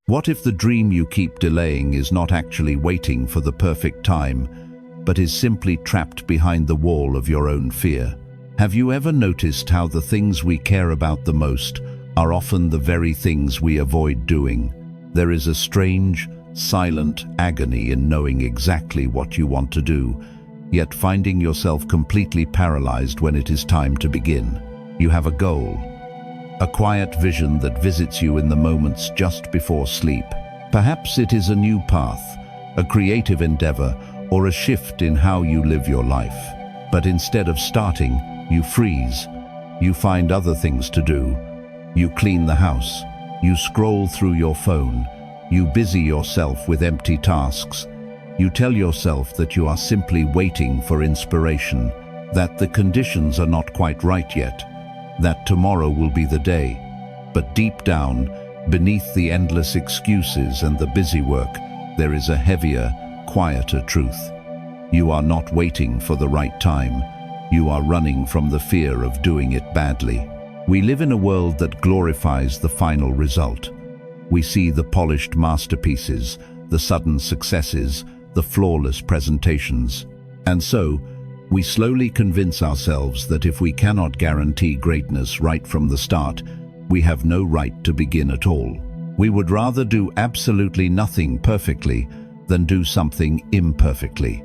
What if the dream you keep delaying is not actually waiting for the perfect time, but is simply trapped behind the wall of your own fear? Have you ever noticed how the things we care about the most are often the very things we avoid doing? There is a strange, silent agony in knowing exactly what you want to do, yet finding yourself completely paralyzed when it is time to begin. You have a goal, a quiet vision that visits you in the moments just before sleep. Perhaps it is a new path, a creative endeavor, or a shift in how you live your life. But instead of starting, you freeze. You find other things to do. You clean the house. You scroll through your phone. You busy yourself with empty tasks. You tell yourself that you are simply waiting for inspiration, that the conditions are not quite right yet, that tomorrow will be the day. But deep down, beneath the endless excuses and the busy work, there is a heavier, quieter truth. You are not waiting for the right time. You are running from the fear of doing it badly. We live in a world that glorifies the final result. We see the polished masterpieces, the sudden successes, the flawless presentations. And so, we slowly convince ourselves that if we cannot guarantee greatness right from the start, we have no right to begin at all. We would rather do absolutely nothing perfectly than do something imperfectly.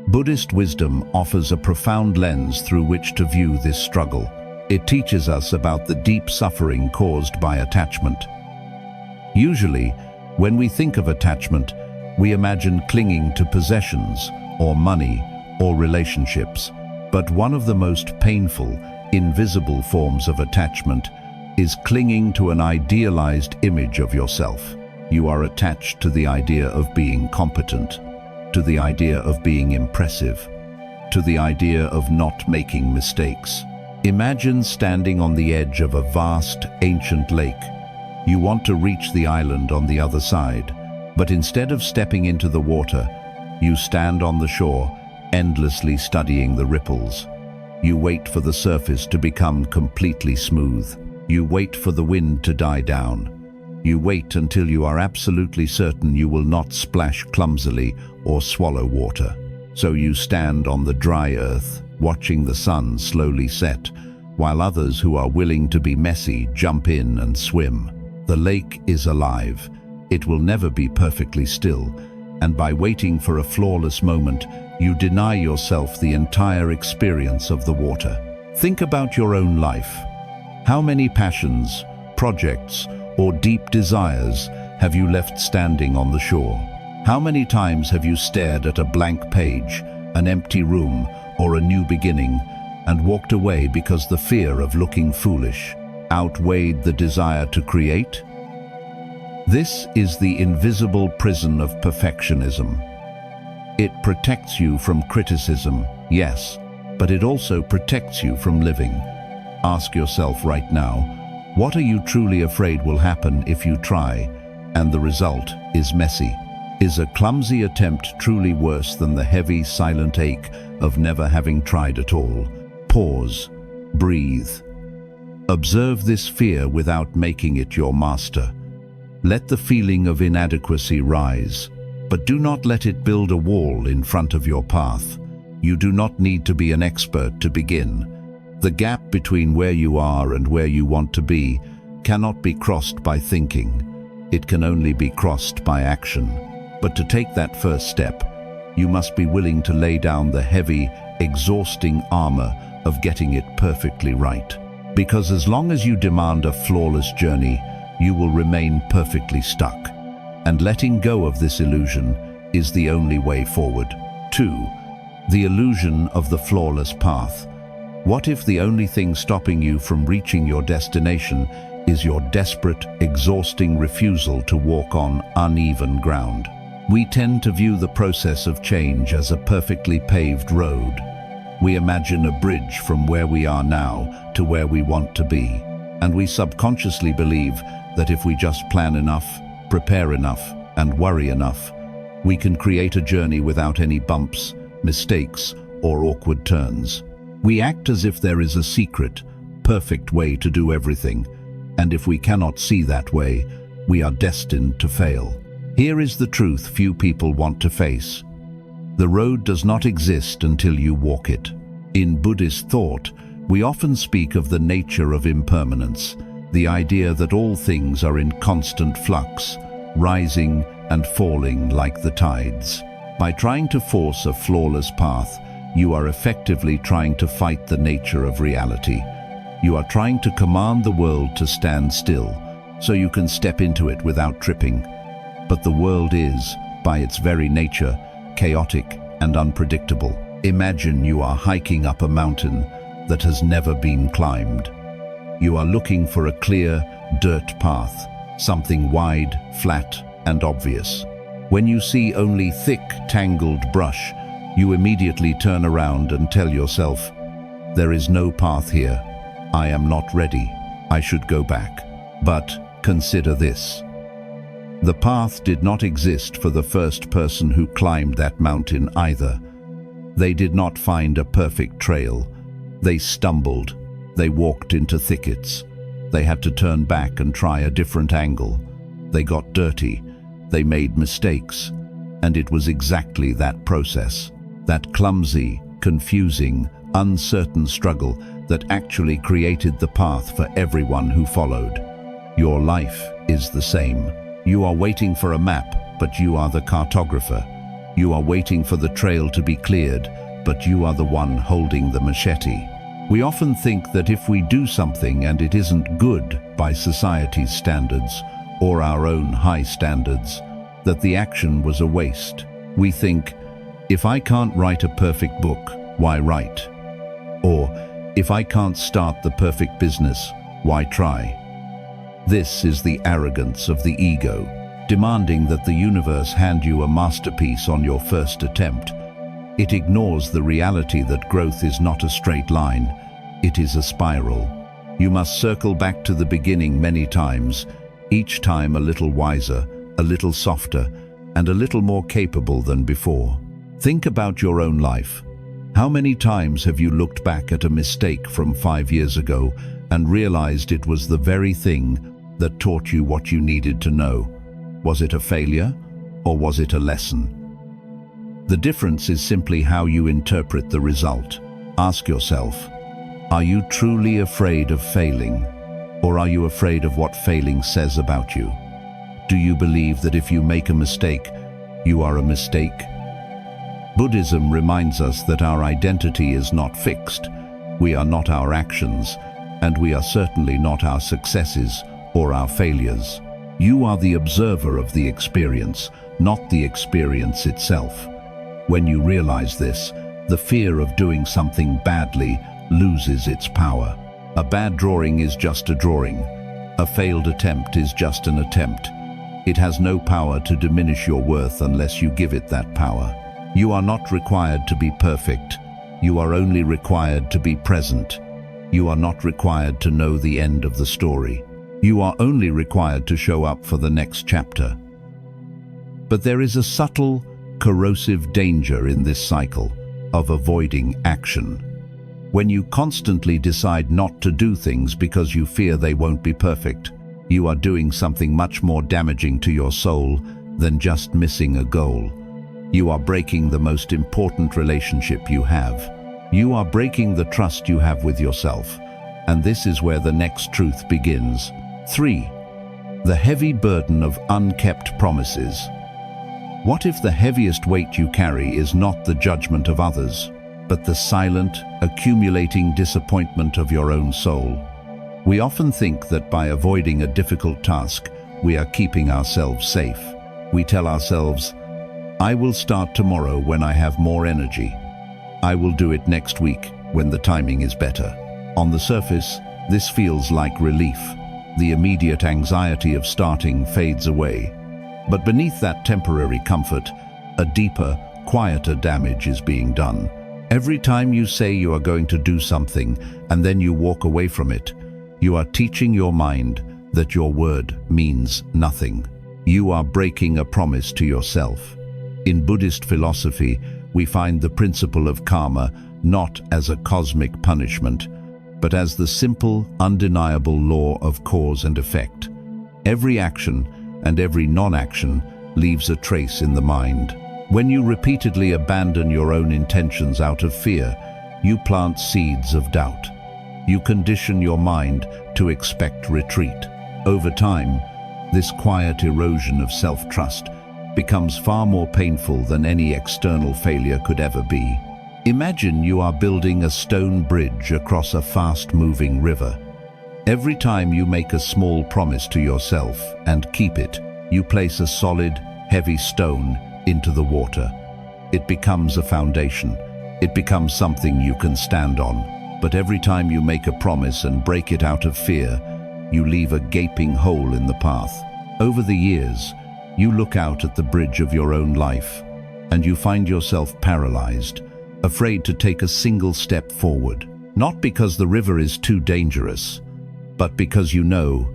Buddhist wisdom offers a profound lens through which to view this struggle. It teaches us about the deep suffering caused by attachment. Usually, when we think of attachment, we imagine clinging to possessions, or money, or relationships. But one of the most painful, invisible forms of attachment is clinging to an idealized image of yourself. You are attached to the idea of being competent, to the idea of being impressive, to the idea of not making mistakes. Imagine standing on the edge of a vast, ancient lake. You want to reach the island on the other side, but instead of stepping into the water, you stand on the shore, endlessly studying the ripples. You wait for the surface to become completely smooth. You wait for the wind to die down. You wait until you are absolutely certain you will not splash clumsily or swallow water. So you stand on the dry earth, watching the sun slowly set, while others who are willing to be messy jump in and swim. The lake is alive. It will never be perfectly still, and by waiting for a flawless moment, you deny yourself the entire experience of the water. Think about your own life. How many passions, projects, or deep desires have you left standing on the shore? How many times have you stared at a blank page, an empty room, or a new beginning, and walked away because the fear of looking foolish outweighed the desire to create? This is the invisible prison of perfectionism. It protects you from criticism, yes, but it also protects you from living. Ask yourself right now, what are you truly afraid will happen if you try, and the result is messy? Is a clumsy attempt truly worse than the heavy, silent ache of never having tried at all? Pause. Breathe. Observe this fear without making it your master. Let the feeling of inadequacy rise, but do not let it build a wall in front of your path. You do not need to be an expert to begin. The gap between where you are and where you want to be cannot be crossed by thinking. It can only be crossed by action. But to take that first step, you must be willing to lay down the heavy, exhausting armor of getting it perfectly right. Because as long as you demand a flawless journey, you will remain perfectly stuck. And letting go of this illusion is the only way forward. 2. The illusion of the flawless path. What if the only thing stopping you from reaching your destination is your desperate, exhausting refusal to walk on uneven ground? We tend to view the process of change as a perfectly paved road. We imagine a bridge from where we are now to where we want to be, and we subconsciously believe that if we just plan enough, prepare enough, and worry enough, we can create a journey without any bumps, mistakes, or awkward turns. We act as if there is a secret, perfect way to do everything, and if we cannot see that way, we are destined to fail. Here is the truth few people want to face. The road does not exist until you walk it. In Buddhist thought, we often speak of the nature of impermanence, the idea that all things are in constant flux, rising and falling like the tides. By trying to force a flawless path, you are effectively trying to fight the nature of reality. You are trying to command the world to stand still, so you can step into it without tripping. But the world is, by its very nature, chaotic and unpredictable. Imagine you are hiking up a mountain that has never been climbed. You are looking for a clear, dirt path, something wide, flat, and obvious. When you see only thick, tangled brush, you immediately turn around and tell yourself, "There is no path here. I am not ready. I should go back." But consider this. The path did not exist for the first person who climbed that mountain either. They did not find a perfect trail. They stumbled. They walked into thickets. They had to turn back and try a different angle. They got dirty. They made mistakes. And it was exactly that process, that clumsy, confusing, uncertain struggle that actually created the path for everyone who followed. Your life is the same. You are waiting for a map, but you are the cartographer. You are waiting for the trail to be cleared, but you are the one holding the machete. We often think that if we do something and it isn't good by society's standards or our own high standards, that the action was a waste. We think, if I can't write a perfect book, why write? Or, if I can't start the perfect business, why try? This is the arrogance of the ego, demanding that the universe hand you a masterpiece on your first attempt. It ignores the reality that growth is not a straight line, it is a spiral. You must circle back to the beginning many times, each time a little wiser, a little softer, and a little more capable than before. Think about your own life. How many times have you looked back at a mistake from 5 years ago and realized it was the very thing that taught you what you needed to know? Was it a failure, or was it a lesson? The difference is simply how you interpret the result. Ask yourself, are you truly afraid of failing, or are you afraid of what failing says about you? Do you believe that if you make a mistake, you are a mistake? Buddhism reminds us that our identity is not fixed. We are not our actions, and we are certainly not our successes or our failures. You are the observer of the experience, not the experience itself. When you realize this, the fear of doing something badly loses its power. A bad drawing is just a drawing. A failed attempt is just an attempt. It has no power to diminish your worth unless you give it that power. You are not required to be perfect. You are only required to be present. You are not required to know the end of the story. You are only required to show up for the next chapter. But there is a subtle, corrosive danger in this cycle of avoiding action. When you constantly decide not to do things because you fear they won't be perfect, you are doing something much more damaging to your soul than just missing a goal. You are breaking the most important relationship you have. You are breaking the trust you have with yourself. And this is where the next truth begins. 3. The heavy burden of unkept promises. What if the heaviest weight you carry is not the judgment of others, but the silent, accumulating disappointment of your own soul? We often think that by avoiding a difficult task, we are keeping ourselves safe. We tell ourselves, I will start tomorrow when I have more energy. I will do it next week when the timing is better. On the surface, this feels like relief. The immediate anxiety of starting fades away. But beneath that temporary comfort, a deeper, quieter damage is being done. Every time you say you are going to do something and then you walk away from it, you are teaching your mind that your word means nothing. You are breaking a promise to yourself. In Buddhist philosophy, we find the principle of karma not as a cosmic punishment, but as the simple, undeniable law of cause and effect. Every action and every non-action leaves a trace in the mind. When you repeatedly abandon your own intentions out of fear, you plant seeds of doubt. You condition your mind to expect retreat. Over time, this quiet erosion of self-trust becomes far more painful than any external failure could ever be. Imagine you are building a stone bridge across a fast-moving river. Every time you make a small promise to yourself and keep it, you place a solid, heavy stone into the water. It becomes a foundation. It becomes something you can stand on. But every time you make a promise and break it out of fear, you leave a gaping hole in the path. Over the years, you look out at the bridge of your own life, and you find yourself paralyzed, afraid to take a single step forward. Not because the river is too dangerous, but because you know,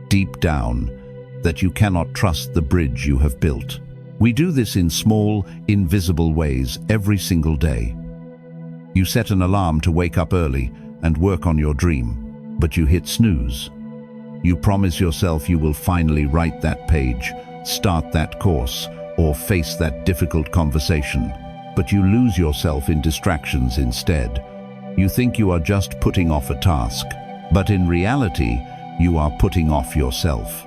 deep down, that you cannot trust the bridge you have built. We do this in small, invisible ways every single day. You set an alarm to wake up early and work on your dream, but you hit snooze. You promise yourself you will finally write that page, start that course, or face that difficult conversation, but you lose yourself in distractions instead. You think you are just putting off a task, but in reality, you are putting off yourself.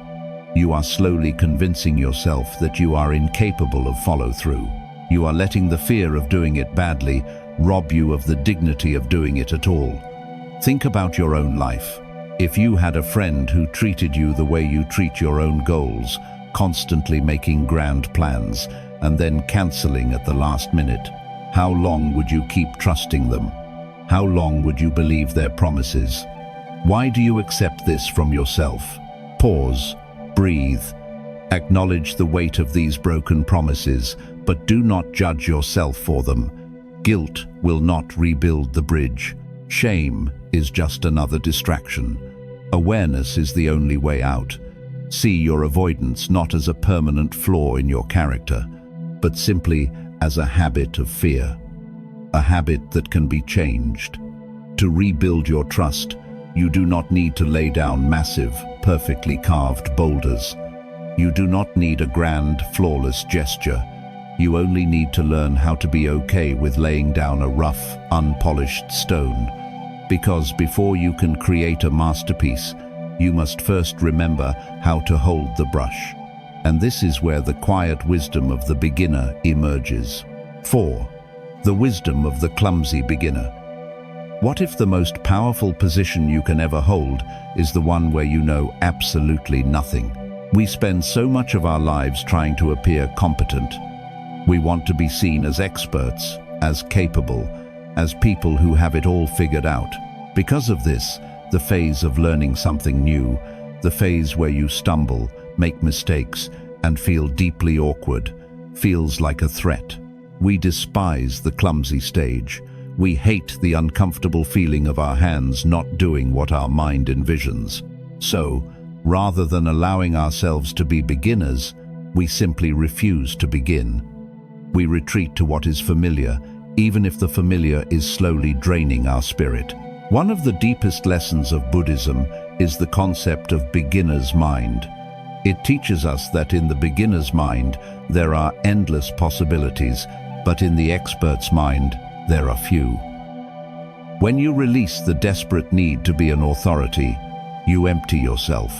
You are slowly convincing yourself that you are incapable of follow-through. You are letting the fear of doing it badly rob you of the dignity of doing it at all. Think about your own life. If you had a friend who treated you the way you treat your own goals, constantly making grand plans and then canceling at the last minute, how long would you keep trusting them? How long would you believe their promises? Why do you accept this from yourself? Pause, breathe, acknowledge the weight of these broken promises, but do not judge yourself for them. Guilt will not rebuild the bridge. Shame is just another distraction. Awareness is the only way out. See your avoidance not as a permanent flaw in your character, but simply as a habit of fear. A habit that can be changed. To rebuild your trust, you do not need to lay down massive, perfectly carved boulders. You do not need a grand, flawless gesture. You only need to learn how to be okay with laying down a rough, unpolished stone. Because before you can create a masterpiece, you must first remember how to hold the brush. And this is where the quiet wisdom of the beginner emerges. 4. The wisdom of the clumsy beginner. What if the most powerful position you can ever hold is the one where you know absolutely nothing? We spend so much of our lives trying to appear competent. We want to be seen as experts, as capable, as people who have it all figured out. Because of this, the phase of learning something new, the phase where you stumble, make mistakes, and feel deeply awkward, feels like a threat. We despise the clumsy stage. We hate the uncomfortable feeling of our hands not doing what our mind envisions. So, rather than allowing ourselves to be beginners, we simply refuse to begin. We retreat to what is familiar, even if the familiar is slowly draining our spirit. One of the deepest lessons of Buddhism is the concept of beginner's mind. It teaches us that in the beginner's mind, there are endless possibilities, but in the expert's mind, there are few. When you release the desperate need to be an authority, you empty yourself.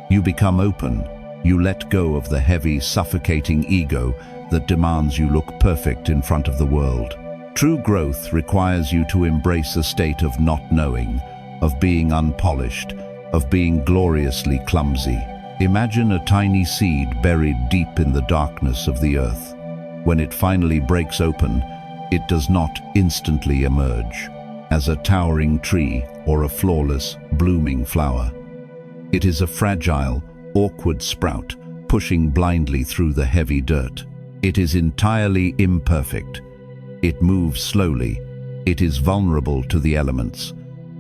You become open. You let go of the heavy, suffocating ego that demands you look perfect in front of the world. True growth requires you to embrace a state of not knowing, of being unpolished, of being gloriously clumsy. Imagine a tiny seed buried deep in the darkness of the earth. When it finally breaks open, it does not instantly emerge as a towering tree or a flawless, blooming flower. It is a fragile, awkward sprout pushing blindly through the heavy dirt. It is entirely imperfect. It moves slowly. It is vulnerable to the elements.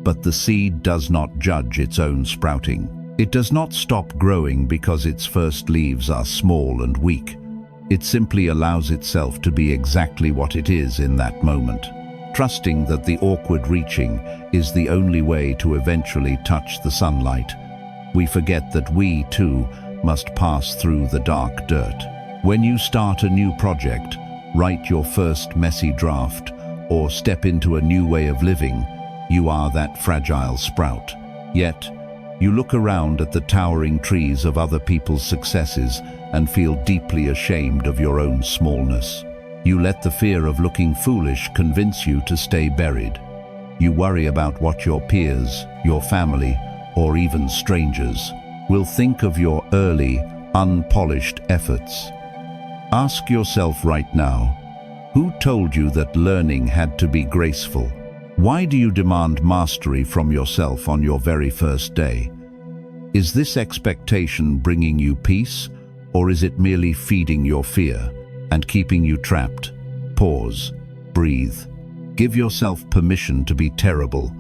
But the seed does not judge its own sprouting. It does not stop growing because its first leaves are small and weak. It simply allows itself to be exactly what it is in that moment, trusting that the awkward reaching is the only way to eventually touch the sunlight. we forget that we, too, must pass through the dark dirt. When you start a new project, write your first messy draft, or step into a new way of living, you are that fragile sprout. Yet, you look around at the towering trees of other people's successes and feel deeply ashamed of your own smallness. You let the fear of looking foolish convince you to stay buried. You worry about what your peers, your family, or even strangers will think of your early, unpolished efforts. Ask yourself right now, who told you that learning had to be graceful? Why do you demand mastery from yourself on your very first day? Is this expectation bringing you peace, or is it merely feeding your fear and keeping you trapped? Pause, breathe, give yourself permission to be terrible,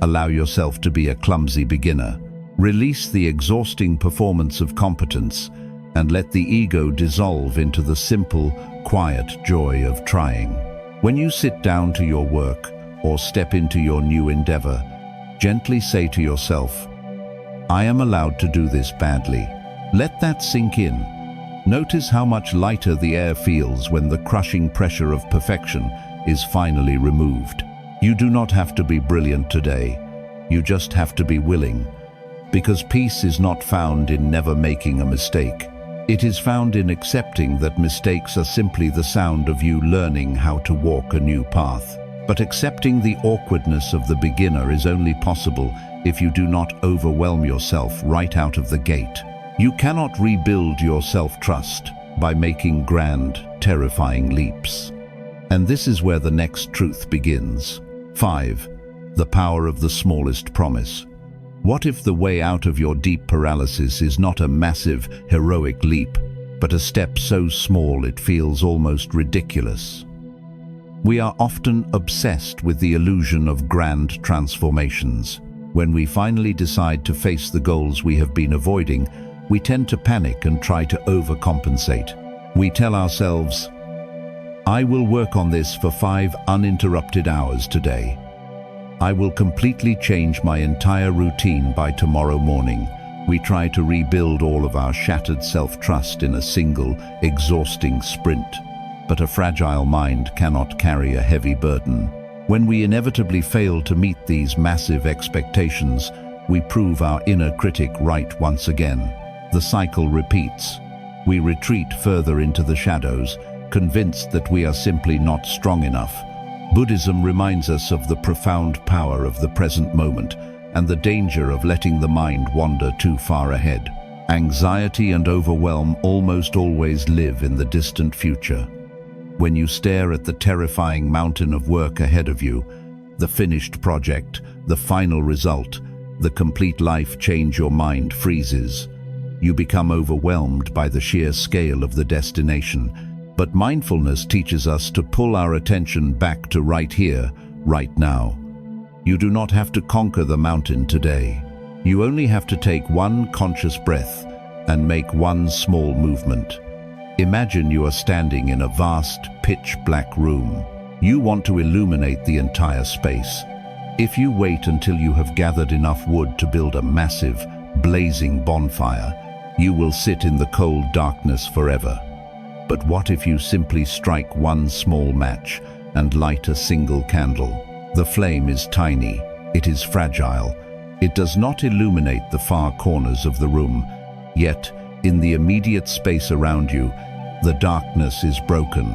allow yourself to be a clumsy beginner, release the exhausting performance of competence, and let the ego dissolve into the simple, quiet joy of trying. When you sit down to your work or step into your new endeavor, gently say to yourself, I am allowed to do this badly. Let that sink in. Notice how much lighter the air feels when the crushing pressure of perfection is finally removed. You do not have to be brilliant today. You just have to be willing. Because peace is not found in never making a mistake. It is found in accepting that mistakes are simply the sound of you learning how to walk a new path. But accepting the awkwardness of the beginner is only possible if you do not overwhelm yourself right out of the gate. You cannot rebuild your self-trust by making grand, terrifying leaps. And this is where the next truth begins. 5. The power of the smallest promise. What if the way out of your deep paralysis is not a massive, heroic leap, but a step so small it feels almost ridiculous? We are often obsessed with the illusion of grand transformations. When we finally decide to face the goals we have been avoiding, we tend to panic and try to overcompensate. We tell ourselves, I will work on this for 5 uninterrupted hours today. I will completely change my entire routine by tomorrow morning. We try to rebuild all of our shattered self-trust in a single, exhausting sprint. But a fragile mind cannot carry a heavy burden. When we inevitably fail to meet these massive expectations, we prove our inner critic right once again. The cycle repeats. We retreat further into the shadows, convinced that we are simply not strong enough. Buddhism reminds us of the profound power of the present moment and the danger of letting the mind wander too far ahead. Anxiety and overwhelm almost always live in the distant future. When you stare at the terrifying mountain of work ahead of you, the finished project, the final result, the complete life change, your mind freezes. You become overwhelmed by the sheer scale of the destination. But mindfulness teaches us to pull our attention back to right here, right now. You do not have to conquer the mountain today. You only have to take one conscious breath and make one small movement. Imagine you are standing in a vast, pitch-black room. You want to illuminate the entire space. If you wait until you have gathered enough wood to build a massive, blazing bonfire, you will sit in the cold darkness forever. But what if you simply strike one small match and light a single candle? The flame is tiny, it is fragile, it does not illuminate the far corners of the room, yet in the immediate space around you, the darkness is broken,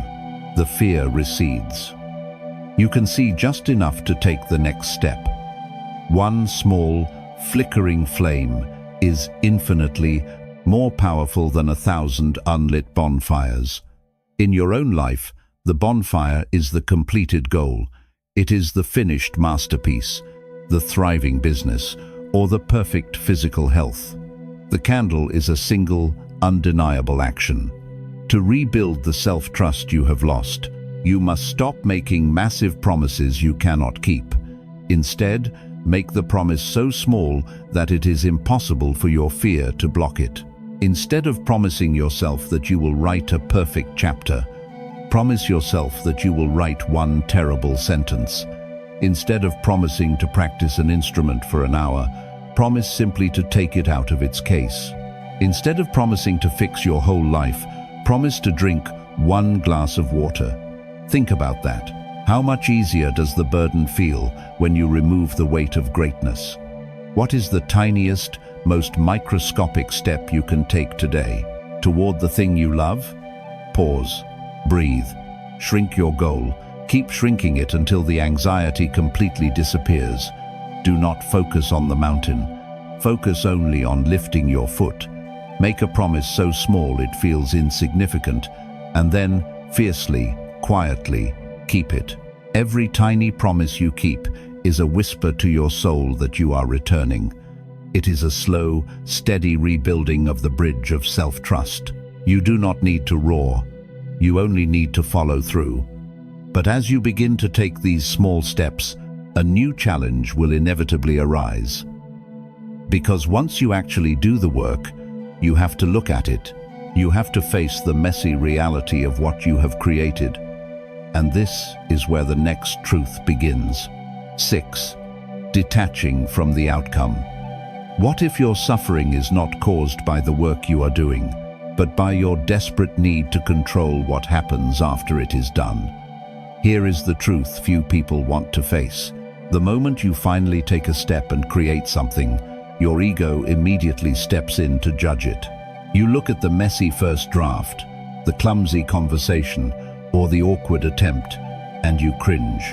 the fear recedes. You can see just enough to take the next step. One small, flickering flame is infinitely more powerful than 1,000 unlit bonfires. In your own life, the bonfire is the completed goal. It is the finished masterpiece, the thriving business, or the perfect physical health. The candle is a single, undeniable action. To rebuild the self-trust you have lost, you must stop making massive promises you cannot keep. Instead, make the promise so small that it is impossible for your fear to block it. Instead of promising yourself that you will write a perfect chapter, promise yourself that you will write one terrible sentence. Instead of promising to practice an instrument for an hour, Promise simply to take it out of its case. Instead of promising to fix your whole life, promise to drink 1 glass of water. Think about that. How much easier does the burden feel when you remove the weight of greatness? What is the tiniest, most microscopic step you can take today toward the thing you love? Pause. Breathe. Shrink your goal. Keep shrinking it until the anxiety completely disappears. Do not focus on the mountain. Focus only on lifting your foot. Make a promise so small it feels insignificant, and then, fiercely, quietly, keep it. Every tiny promise you keep is a whisper to your soul that you are returning. It is a slow, steady rebuilding of the bridge of self-trust. You do not need to roar. You only need to follow through. But as you begin to take these small steps, a new challenge will inevitably arise. Because once you actually do the work, you have to look at it. You have to face the messy reality of what you have created. And this is where the next truth begins. 6. Detaching from the outcome. What if your suffering is not caused by the work you are doing, but by your desperate need to control what happens after it is done? Here is the truth few people want to face. The moment you finally take a step and create something, your ego immediately steps in to judge it. You look at the messy first draft, the clumsy conversation, or the awkward attempt, and you cringe.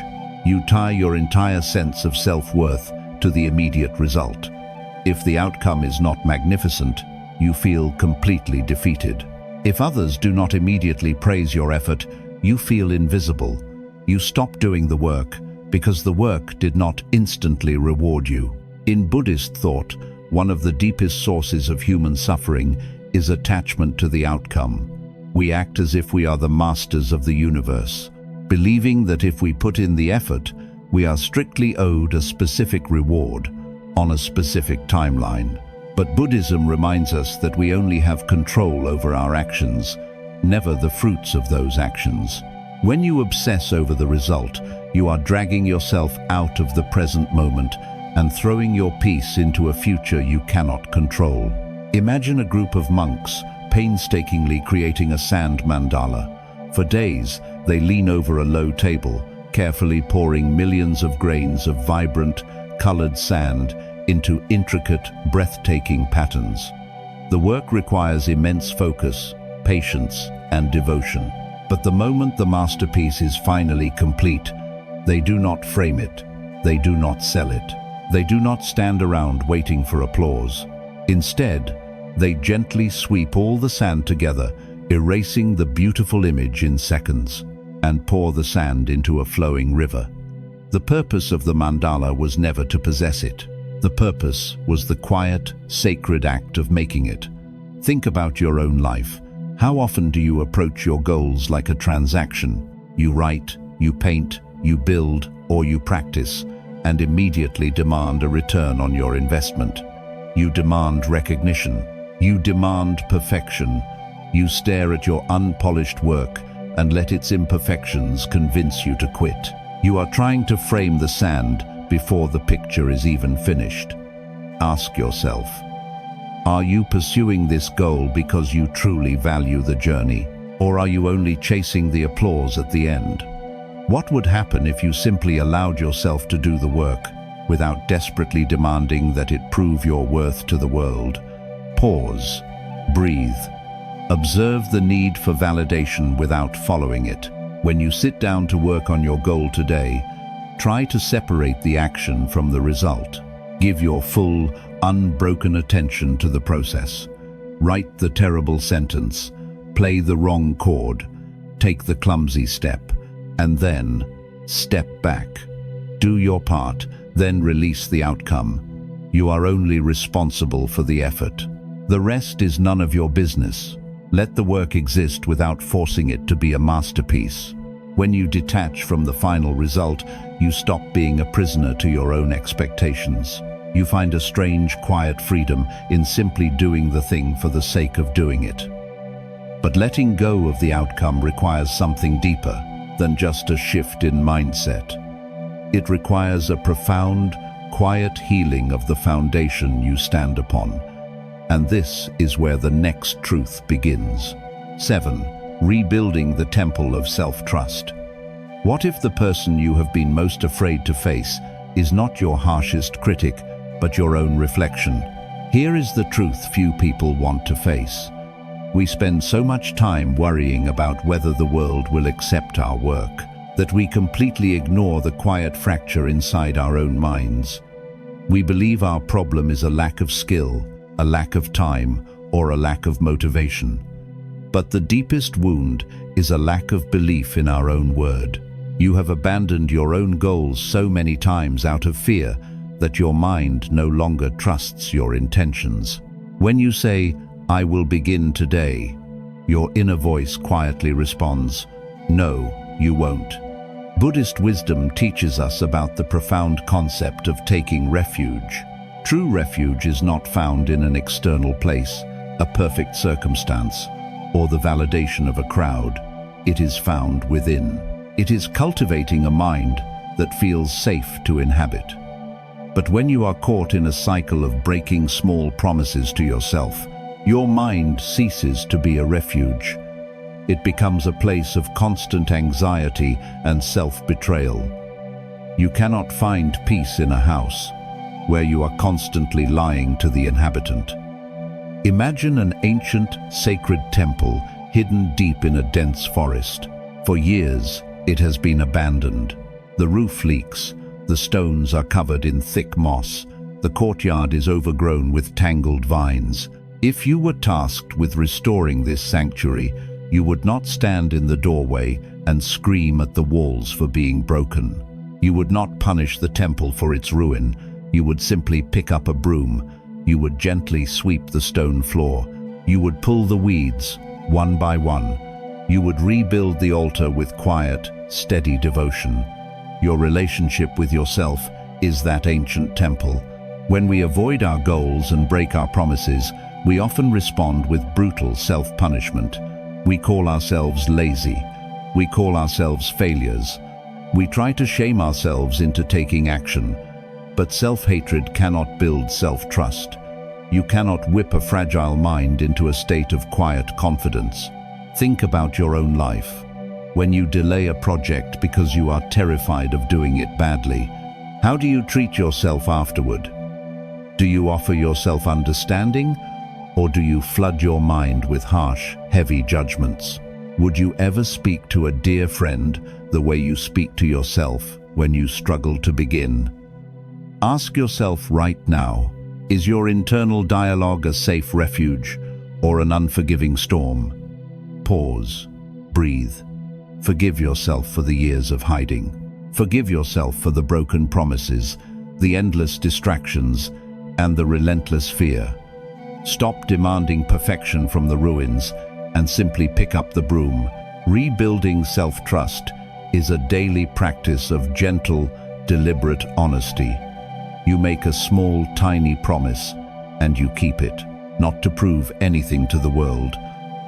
You tie your entire sense of self-worth to the immediate result. If the outcome is not magnificent, you feel completely defeated. If others do not immediately praise your effort, you feel invisible. You stop doing the work because the work did not instantly reward you. In Buddhist thought, one of the deepest sources of human suffering is attachment to the outcome. We act as if we are the masters of the universe, believing that if we put in the effort, we are strictly owed a specific reward on a specific timeline. But Buddhism reminds us that we only have control over our actions, never the fruits of those actions. When you obsess over the result, you are dragging yourself out of the present moment and throwing your peace into a future you cannot control. Imagine a group of monks painstakingly creating a sand mandala. For days, they lean over a low table, carefully pouring millions of grains of vibrant, colored sand into intricate, breathtaking patterns. The work requires immense focus, patience, and devotion. But the moment the masterpiece is finally complete, they do not frame it. They do not sell it. They do not stand around waiting for applause. Instead, they gently sweep all the sand together, erasing the beautiful image in seconds, and pour the sand into a flowing river. The purpose of the mandala was never to possess it. The purpose was the quiet, sacred act of making it. Think about your own life. How often do you approach your goals like a transaction? You write, you paint, you build, or you practice, and immediately demand a return on your investment. You demand recognition. You demand perfection. You stare at your unpolished work and let its imperfections convince you to quit. You are trying to frame the sand before the picture is even finished. Ask yourself, are you pursuing this goal because you truly value the journey, or are you only chasing the applause at the end? What would happen if you simply allowed yourself to do the work without desperately demanding that it prove your worth to the world? Pause, breathe, observe the need for validation without following it. When you sit down to work on your goal today, try to separate the action from the result. Give your full, unbroken attention to the process. Write the terrible sentence, play the wrong chord, take the clumsy step, and then step back. Do your part, then release the outcome. You are only responsible for the effort. The rest is none of your business. Let the work exist without forcing it to be a masterpiece. When you detach from the final result, you stop being a prisoner to your own expectations. You find a strange, quiet freedom in simply doing the thing for the sake of doing it. But letting go of the outcome requires something deeper than just a shift in mindset. It requires a profound, quiet healing of the foundation you stand upon. And this is where the next truth begins. 7. Rebuilding the temple of self-trust. What if the person you have been most afraid to face is not your harshest critic, but your own reflection? Here is the truth few people want to face. We spend so much time worrying about whether the world will accept our work, that we completely ignore the quiet fracture inside our own minds. We believe our problem is a lack of skill, a lack of time, or a lack of motivation. But the deepest wound is a lack of belief in our own word. You have abandoned your own goals so many times out of fear that your mind no longer trusts your intentions. When you say, "I will begin today," your inner voice quietly responds, "No, you won't." Buddhist wisdom teaches us about the profound concept of taking refuge. True refuge is not found in an external place, a perfect circumstance, or the validation of a crowd. It is found within. It is cultivating a mind that feels safe to inhabit. But when you are caught in a cycle of breaking small promises to yourself, your mind ceases to be a refuge. It becomes a place of constant anxiety and self-betrayal. You cannot find peace in a house where you are constantly lying to the inhabitant. Imagine an ancient, sacred temple hidden deep in a dense forest. For years, it has been abandoned. The roof leaks, the stones are covered in thick moss, the courtyard is overgrown with tangled vines. If you were tasked with restoring this sanctuary, you would not stand in the doorway and scream at the walls for being broken. You would not punish the temple for its ruin. You would simply pick up a broom. You would gently sweep the stone floor. You would pull the weeds, one by one. You would rebuild the altar with quiet, steady devotion. Your relationship with yourself is that ancient temple. When we avoid our goals and break our promises, we often respond with brutal self-punishment. We call ourselves lazy. We call ourselves failures. We try to shame ourselves into taking action. But self-hatred cannot build self-trust. You cannot whip a fragile mind into a state of quiet confidence. Think about your own life. When you delay a project because you are terrified of doing it badly, how do you treat yourself afterward? Do you offer yourself understanding, or do you flood your mind with harsh, heavy judgments? Would you ever speak to a dear friend the way you speak to yourself when you struggle to begin? Ask yourself right now, is your internal dialogue a safe refuge or an unforgiving storm? Pause, breathe. Forgive yourself for the years of hiding. Forgive yourself for the broken promises, the endless distractions, and the relentless fear. Stop demanding perfection from the ruins and simply pick up the broom. Rebuilding self-trust is a daily practice of gentle, deliberate honesty. You make a small, tiny promise, and you keep it, not to prove anything to the world,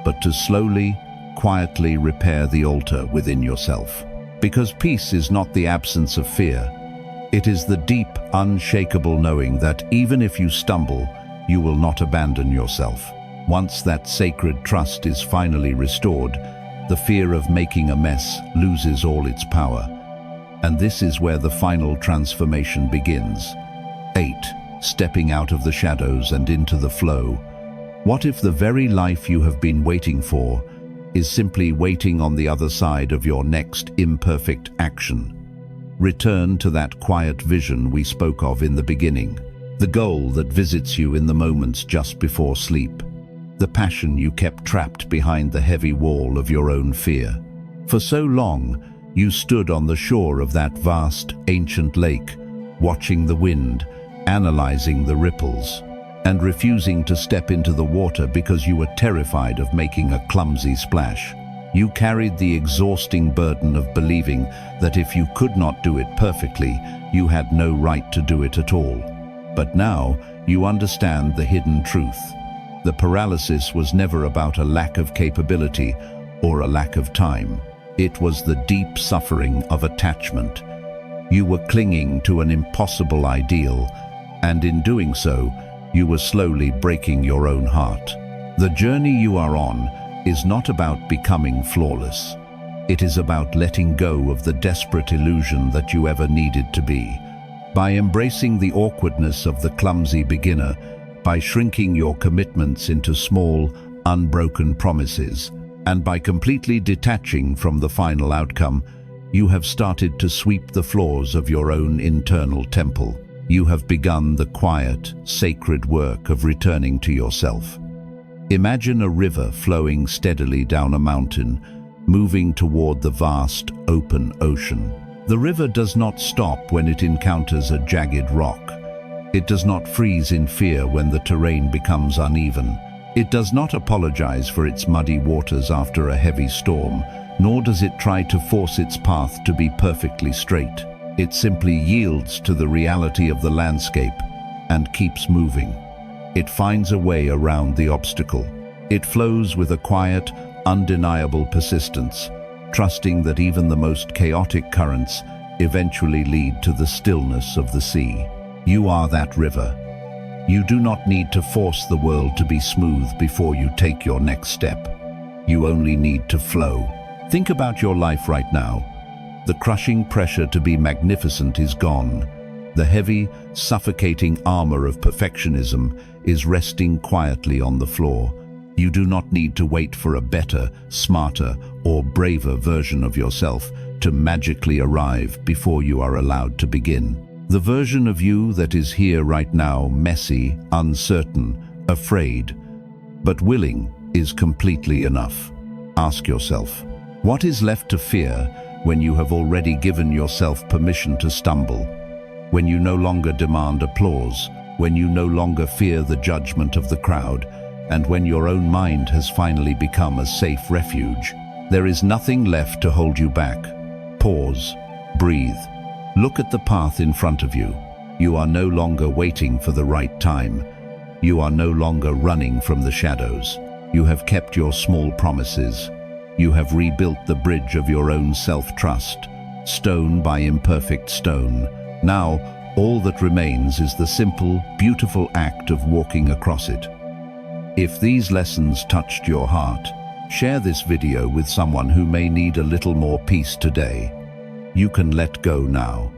but to slowly, quietly repair the altar within yourself. Because peace is not the absence of fear. It is the deep, unshakable knowing that even if you stumble, you will not abandon yourself. Once that sacred trust is finally restored, the fear of making a mess loses all its power. And this is where the final transformation begins. 8. Stepping out of the shadows and into the flow. What if the very life you have been waiting for is simply waiting on the other side of your next imperfect action? Return to that quiet vision we spoke of in the beginning, the goal that visits you in the moments just before sleep, the passion you kept trapped behind the heavy wall of your own fear. For so long, you stood on the shore of that vast, ancient lake, watching the wind, analyzing the ripples, and refusing to step into the water because you were terrified of making a clumsy splash. You carried the exhausting burden of believing that if you could not do it perfectly, you had no right to do it at all. But now, you understand the hidden truth. The paralysis was never about a lack of capability or a lack of time. It was the deep suffering of attachment. You were clinging to an impossible ideal, and in doing so, you were slowly breaking your own heart. The journey you are on is not about becoming flawless. It is about letting go of the desperate illusion that you ever needed to be. By embracing the awkwardness of the clumsy beginner, by shrinking your commitments into small, unbroken promises, and by completely detaching from the final outcome, you have started to sweep the floors of your own internal temple. You have begun the quiet, sacred work of returning to yourself. Imagine a river flowing steadily down a mountain, moving toward the vast, open ocean. The river does not stop when it encounters a jagged rock. It does not freeze in fear when the terrain becomes uneven. It does not apologize for its muddy waters after a heavy storm, nor does it try to force its path to be perfectly straight. It simply yields to the reality of the landscape and keeps moving. It finds a way around the obstacle. It flows with a quiet, undeniable persistence, trusting that even the most chaotic currents eventually lead to the stillness of the sea. You are that river. You do not need to force the world to be smooth before you take your next step. You only need to flow. Think about your life right now. The crushing pressure to be magnificent is gone. The heavy, suffocating armor of perfectionism is resting quietly on the floor. You do not need to wait for a better, smarter, or braver version of yourself to magically arrive before you are allowed to begin. The version of you that is here right now, messy, uncertain, afraid, but willing, is completely enough. Ask yourself, what is left to fear when you have already given yourself permission to stumble? When you no longer demand applause, when you no longer fear the judgment of the crowd, and when your own mind has finally become a safe refuge, there is nothing left to hold you back. Pause, breathe. Look at the path in front of you. You are no longer waiting for the right time. You are no longer running from the shadows. You have kept your small promises. You have rebuilt the bridge of your own self-trust, stone by imperfect stone. Now, all that remains is the simple, beautiful act of walking across it. If these lessons touched your heart, share this video with someone who may need a little more peace today. You can let go now.